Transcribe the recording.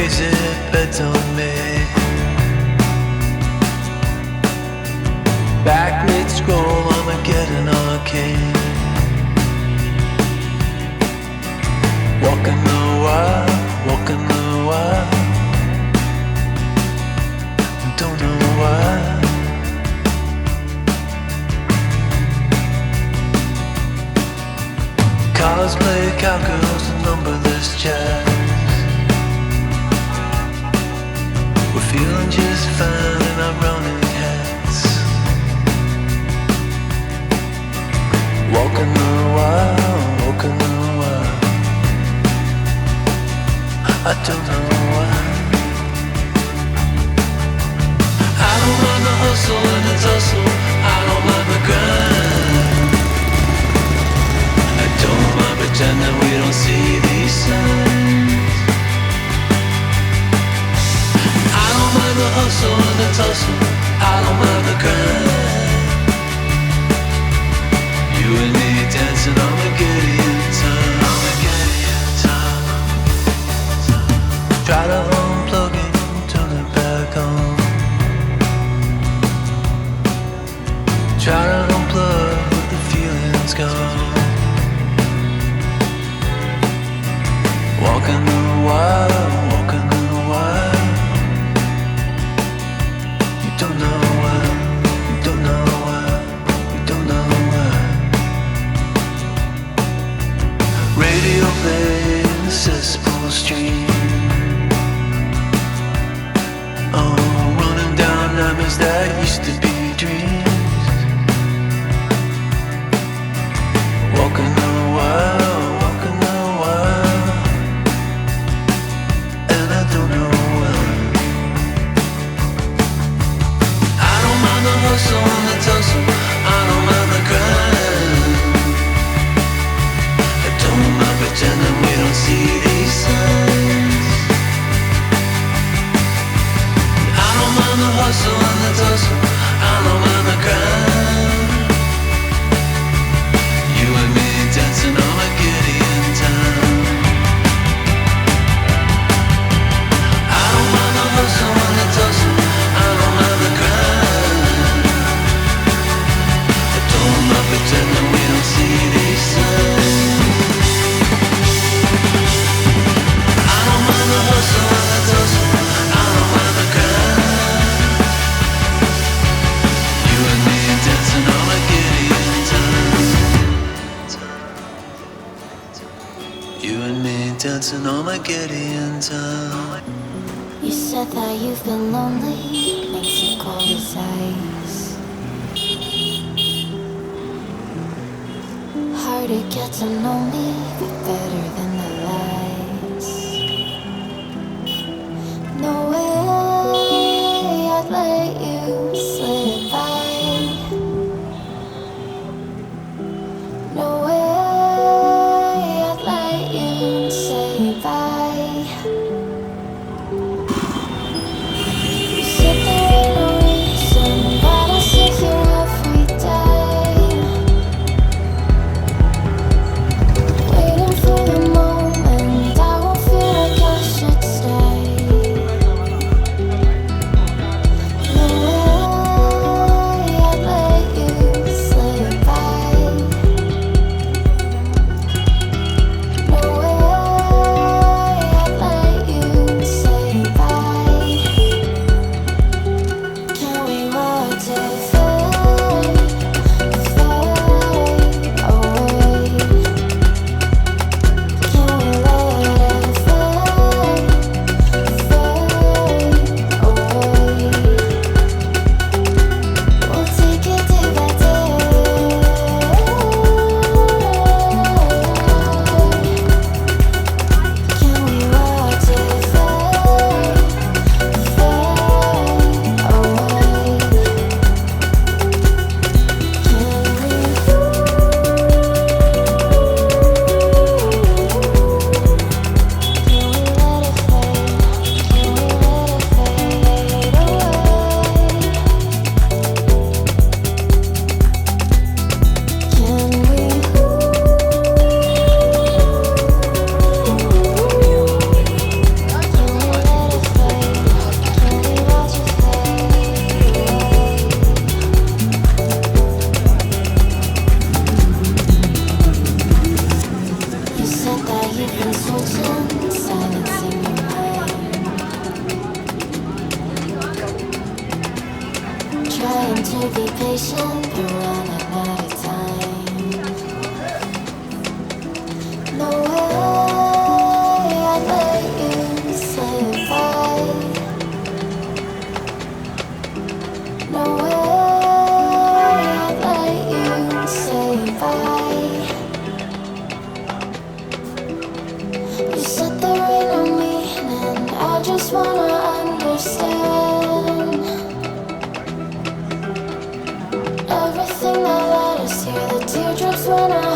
crazy bets on me. Back mid-scroll, Armageddon arcane. Walking the wild, walking the wild. Don't know why. Cars play cowgirls and numberless chats. We're feeling just fine in our running hats. Walking the wild, walking the wild. I don't know why. I don't mind the hustle and the tussle. I don't mind the grind. I don't mind pretending we don't see these signs. I don't mind the hustle and the tussle. I don't mind the grind. You and me dancing on the Gideon time. Try to unplug it, turn it back on. Try to unplug, but the feeling's gone. Walking the wild, walking the wild. You don't know why, you don't know why, you don't know why. Radio playing the cesspool stream. Oh, running down nightmares that used to be dreams. Walking the wild, walking the wild. And I don't know why. I don't mind the hustle and the tussle. I don't mind the grind. I don't mind pretending we don't see these signs. I don't mind the hustle and the tussle. I don't mind the grind. You and me dancing on a Gideon time. I don't mind the hustle and the tussle. I don't mind the grind. I don't mind pretending we don't see these signs. I don't mind the hustle and the tussle. I don't mind the grind. You and me dancing on a Gideon time. You and me dancing on a Gideon time. You said that you've been lonely, makes you cold as ice. Hard to get to know me, but better than the lies. No way I'd let you slip by. No way I'd let you say bye. You said there ain't no reason, but I see you every day. Waiting for the moment when I